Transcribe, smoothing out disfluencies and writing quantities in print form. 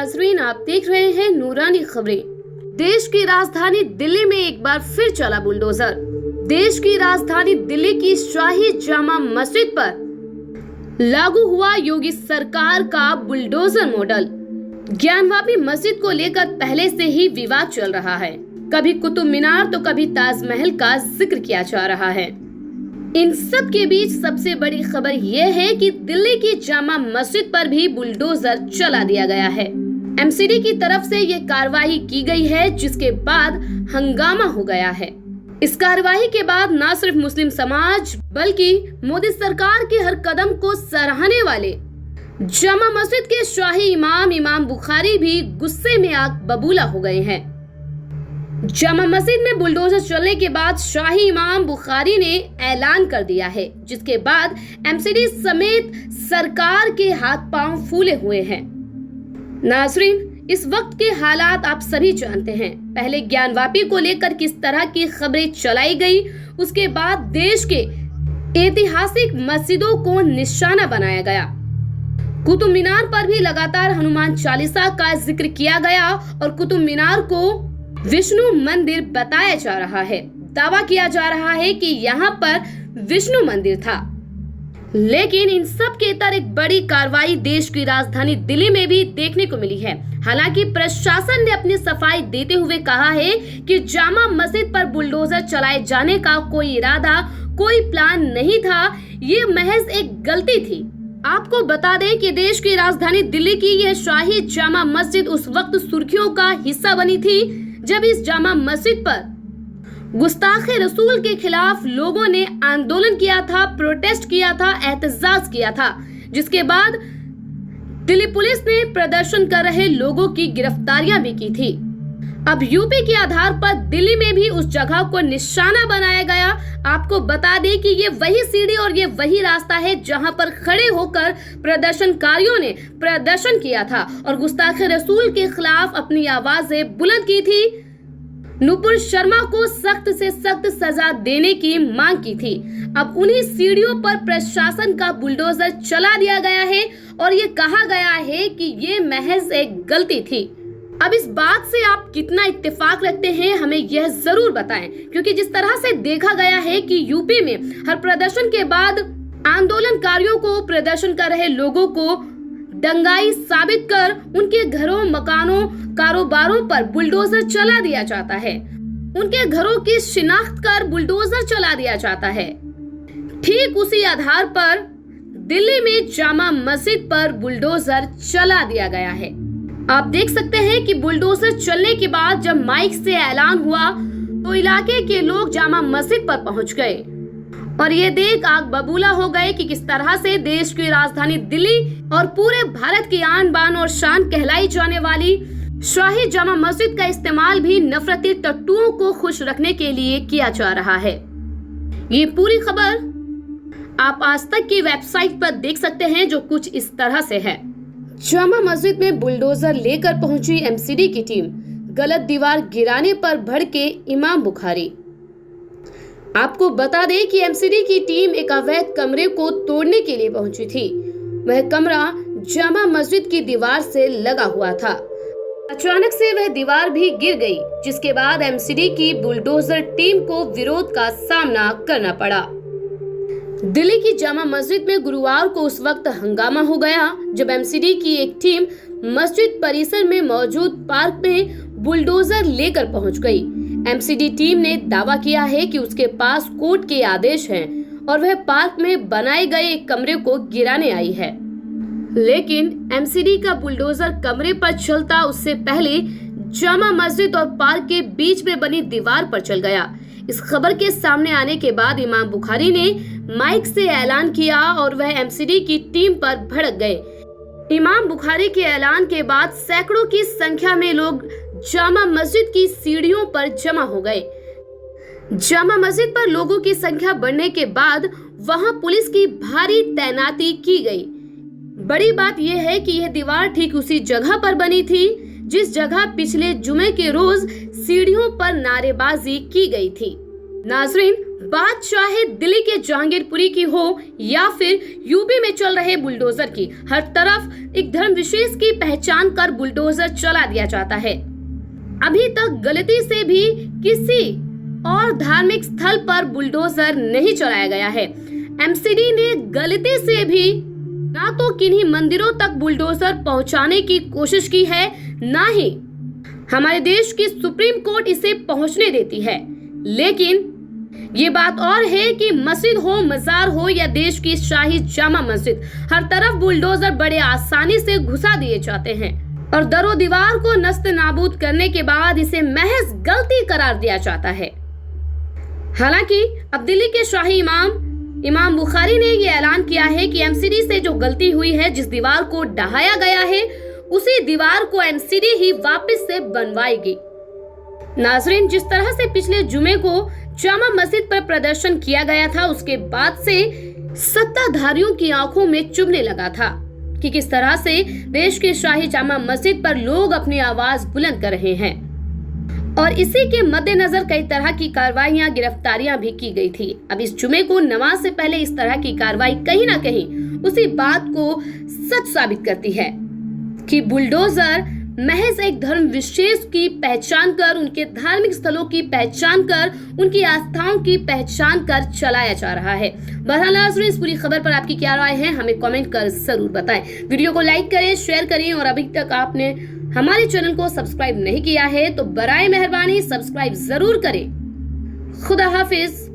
नाजरीन, आप देख रहे हैं नूरानी खबरें। देश की राजधानी दिल्ली में एक बार फिर चला बुलडोजर। देश की राजधानी दिल्ली की शाही जामा मस्जिद पर लागू हुआ योगी सरकार का बुलडोजर मॉडल। ज्ञानवापी मस्जिद को लेकर पहले से ही विवाद चल रहा है। कभी कुतुब मीनार तो कभी ताजमहल का जिक्र किया जा रहा है। इन सब के बीच सबसे बड़ी खबर यह है कि दिल्ली की जामा मस्जिद पर भी बुलडोजर चला दिया गया है। एमसीडी की तरफ से ये कार्रवाई की गई है, जिसके बाद हंगामा हो गया है। इस कार्रवाई के बाद न सिर्फ मुस्लिम समाज बल्कि मोदी सरकार के हर कदम को सराहने वाले जामा मस्जिद के शाही इमाम बुखारी भी गुस्से में आग बबूला हो गए हैं। जामा मस्जिद में बुलडोजर चलने के बाद शाही इमाम बुखारी ने ऐलान कर दिया है, जिसके बाद एमसीडी समेत सरकार के हाथ पांव फूले हुए हैं। नाजरीन, इस वक्त के हालात आप सभी जानते हैं। पहले ज्ञानवापी को लेकर किस तरह की खबरें चलाई गई, उसके बाद देश के ऐतिहासिक मस्जिदों को निशाना बनाया गया। कुतुब मीनार पर भी लगातार हनुमान चालीसा का जिक्र किया गया और कुतुब मीनार को विष्णु मंदिर बताया जा रहा है। दावा किया जा रहा है कि यहाँ पर विष्णु मंदिर था। लेकिन इन सब के तर एक बड़ी कार्रवाई देश की राजधानी दिल्ली में भी देखने को मिली है। हालांकि प्रशासन ने अपनी सफाई देते हुए कहा है कि जामा मस्जिद पर बुलडोजर चलाए जाने का कोई इरादा, कोई प्लान नहीं था। ये महज एक गलती थी। आपको बता दें कि देश की राजधानी दिल्ली की यह शाही जामा मस्जिद उस वक्त सुर्खियों का हिस्सा बनी थी जब इस जामा मस्जिद पर गुस्ताखे रसूल के खिलाफ लोगों ने आंदोलन किया था, प्रोटेस्ट किया था, एहतजाज किया था, जिसके बाद दिल्ली पुलिस ने प्रदर्शन कर रहे लोगों की गिरफ्तारियां भी की थी। अब यूपी के आधार पर दिल्ली में भी उस जगह को निशाना बनाया गया। आपको बता दें कि ये वही सीढ़ी और ये वही रास्ता है जहां पर खड़े होकर प्रदर्शनकारियों ने प्रदर्शन किया था और गुस्ताखे रसूल के खिलाफ अपनी आवाजें बुलंद की थी। नुपुर शर्मा को सख्त से सख्त सजा देने की मांग की थी। अब उन्हीं सीढ़ियों पर प्रशासन का बुलडोजर चला दिया गया है और ये कहा गया है कि ये महज एक गलती थी। अब इस बात से आप कितना इत्तेफाक रखते हैं, हमें यह जरूर बताएं, क्योंकि जिस तरह से देखा गया है कि यूपी में हर प्रदर्शन के बाद आंदोलनकारियों को, प्रदर्शन कर रहे लोगों को दंगाई साबित कर उनके घरों, मकानों, कारोबारों पर बुलडोजर चला दिया जाता है। उनके घरों की शिनाख्त कर बुलडोजर चला दिया जाता है। ठीक उसी आधार पर दिल्ली में जामा मस्जिद पर बुलडोजर चला दिया गया है। आप देख सकते हैं कि बुलडोजर चलने के बाद जब माइक से ऐलान हुआ तो इलाके के लोग जामा मस्जिद पर पहुंच गए और ये देख आग बबूला हो गए कि किस तरह से देश की राजधानी दिल्ली और पूरे भारत की आन बान और शान कहलाई जाने वाली शाही जामा मस्जिद का इस्तेमाल भी नफरती टट्टुओं को खुश रखने के लिए किया जा रहा है। ये पूरी खबर आप आज तक की वेबसाइट पर देख सकते हैं, जो कुछ इस तरह से है। जामा मस्जिद में बुलडोजर लेकर पहुंची एमसीडी की टीम। गलत दीवार गिराने पर भड़के इमाम बुखारी। आपको बता दें कि एमसीडी की टीम एक अवैध कमरे को तोड़ने के लिए पहुंची थी। वह कमरा जामा मस्जिद की दीवार से लगा हुआ था। अचानक से वह दीवार भी गिर गई, जिसके बाद एमसीडी की बुलडोजर टीम को विरोध का सामना करना पड़ा। दिल्ली की जामा मस्जिद में गुरुवार को उस वक्त हंगामा हो गया जब एमसीडी की एक टीम मस्जिद परिसर में मौजूद पार्क में बुलडोजर लेकर पहुंच गई। एमसीडी टीम ने दावा किया है कि उसके पास कोर्ट के आदेश हैं और वह पार्क में बनाए गए एक कमरे को गिराने आई है। लेकिन एमसीडी का बुलडोजर कमरे पर चलता उससे पहले जामा मस्जिद और पार्क के बीच में बनी दीवार पर चल गया। इस खबर के सामने आने के बाद इमाम बुखारी ने माइक से ऐलान किया और वह एमसीडी की टीम पर भड़क गए। इमाम बुखारी के ऐलान के बाद सैकड़ों की संख्या में लोग जामा मस्जिद की सीढ़ियों पर जमा हो गए। जामा मस्जिद पर लोगों की संख्या बढ़ने के बाद वहां पुलिस की भारी तैनाती की गई। बड़ी बात यह है कि यह दीवार ठीक उसी जगह पर बनी थी जिस जगह पिछले जुमे के रोज सीढ़ियों पर नारेबाजी की गई थी। नाजरीन, बात चाहे दिल्ली के जहांगीरपुरी की हो या फिर यूपी में चल रहे बुलडोजर की, हर तरफ एक धर्म विशेष की पहचान कर बुलडोजर चला दिया जाता है। अभी तक गलती से भी किसी और धार्मिक स्थल पर बुलडोजर नहीं चलाया गया है। एमसीडी ने गलती से भी ना तो किन्हीं मंदिरों तक बुलडोजर पहुंचाने की कोशिश की है, ना ही हमारे देश की सुप्रीम कोर्ट इसे पहुंचने देती है। लेकिन ये बात और है कि मस्जिद हो, मजार हो या देश की शाही जामा मस्जिद, हर तरफ बुलडोजर बड़े आसानी से घुसा दिए जाते हैं और दरो दीवार को नस्त नाबूद करने के बाद इसे महज गलती करार दिया जाता है। हालांकि अब दिल्ली के शाही इमाम बुखारी ने ये ऐलान किया है कि एमसीडी से जो गलती हुई है, जिस दीवार को ढहाया गया है, उसी दीवार को एमसीडी ही वापस से बनवाएगी। नाजरीन, जिस तरह से पिछले जुमे को जामा मस्जिद पर प्रदर्शन किया गया था, उसके बाद से सत्ताधारियों की आंखों में चुभने लगा था कि किस तरह से देश के शाही जामा मस्जिद पर लोग अपनी आवाज बुलंद कर रहे हैं और इसी के मद्देनजर कई तरह की कार्रवाइयां, गिरफ्तारियां भी की गई थी। अब इस जुमे को नमाज से पहले इस तरह की कार्रवाई कहीं ना कहीं उसी बात को सच साबित करती है कि बुलडोजर महज एक धर्म विशेष की पहचान कर, उनके धार्मिक स्थलों की पहचान कर, उनकी आस्थाओं की पहचान कर चलाया जा रहा है। बहरहाल नाज़रीन, इस पूरी खबर पर आपकी क्या राय है, हमें कमेंट कर जरूर बताएं। वीडियो को लाइक करें, शेयर करें और अभी तक आपने हमारे चैनल को सब्सक्राइब नहीं किया है तो बराए मेहरबानी सब्सक्राइब जरूर करें। खुदा हाफिज।